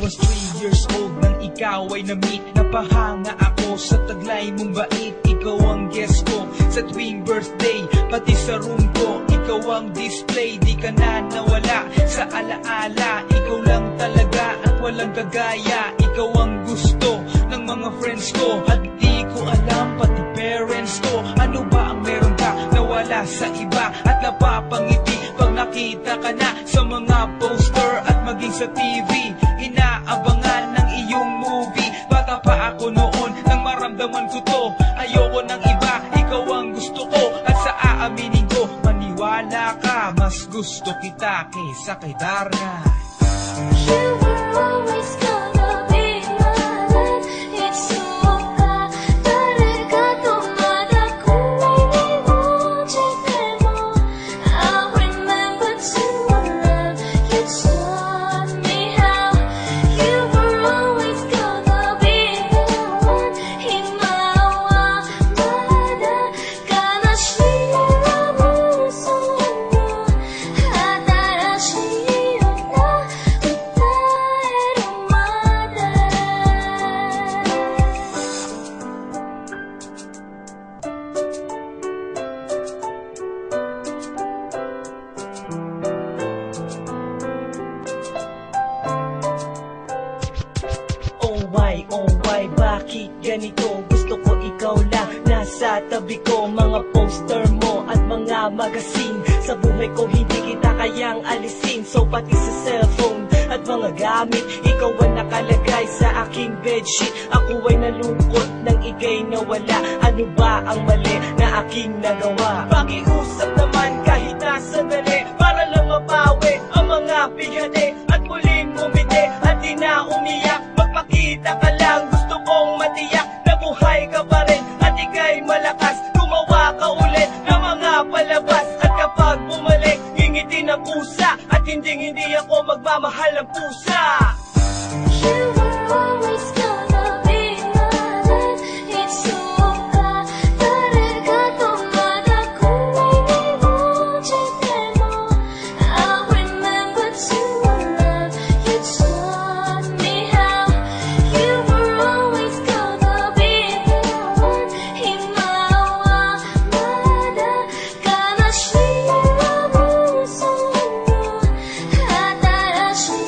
was 3 years old nang ikaw ay na-meet. Napahanga ako sa taglay mong bait. Ikaw ang guest ko sa tuwing birthday, pati sa room ko. Ikaw ang display, di ka na nawala sa alaala. Ikaw lang talaga at walang gagaya. Ikaw ang gusto ng mga friends ko, at di ko alam pati parents ko. Ano ba ang meron ka nawala sa iba at napapangiti pag nakita ka na sa mga poster at maging sa TV? Inaabangan ng iyong movie. Bata pa ako noon nang maramdaman ko to. Ayoko ng iba, ikaw ang gusto ko. At sa aaminin ko, maniwala ka, mas gusto kita kaysa kay Darna. You were always gonna be my love. It's so hard. 다리가 동하다 꿈이 이루어질 때도 I remember to love. You taught me how. You were always gonna be the one. 희망마다 가나시라 무서워. 하다라시였다. Oh why, bakit ganito? Gusto ko ikaw lang nasa tabi ko. Mga poster mo at mga magazine, sa buhay ko hindi kita kayang alisin. So pati sa cellphone at mga gamit, ikaw ang nakalagay sa aking bedsheet. Ako ay nalungkot nang ika'y nawala. Ano ba ang mali na aking nagawa? Pakiusap naman kahit na sandali, para lang mapawi ang mga bigati at muling umiti at di na umiyak. Magpakita ka lang, gusto kong matiyak na buhay ka pa rin at ika'y malakas. Gumawa ka ulit ng mga palabas, at kapag bumalik, ngingiti ng pusa, at hindi ako magmamahal ng pusa. You were always gonna be my love. It's so hard. 다리가 동하다 꿈이 이루어질 때도 I remember to love. You taught me how. You were always gonna be the one. 희망마다 가나시라 무서워. 하다라시였다.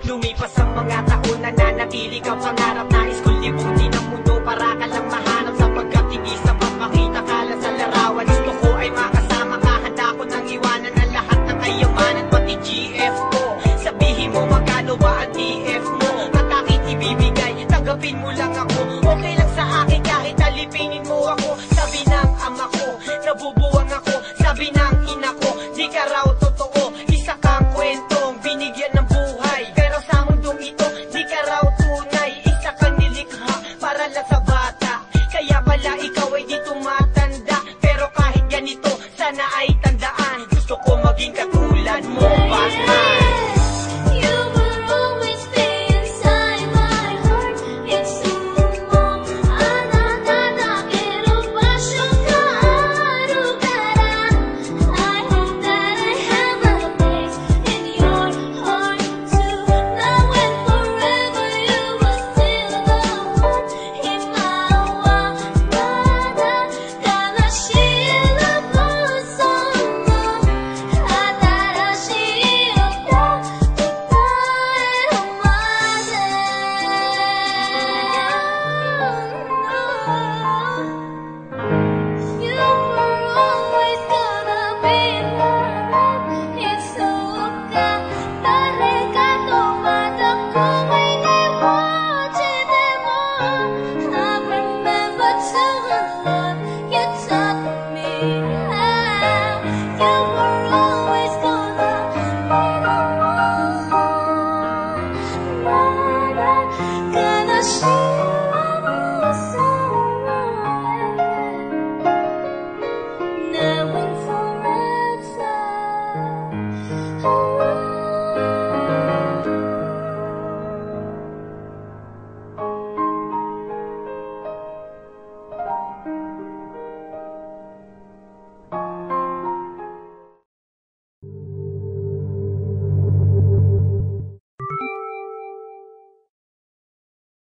Lumipas ang mga taon, nananatili kang pangarap. Nais kong libutin ang mundo para ka lang mahanap. Sapagkat hindi sapat makita ka lang sa larawan. Gusto ko ay makasama ka, handa ko nang iwanan ang lahat ng kayamanan, pati GF ko. Sabihin mo magkano ba ang TF mo, at aking ibibigay, tanggapin mo lang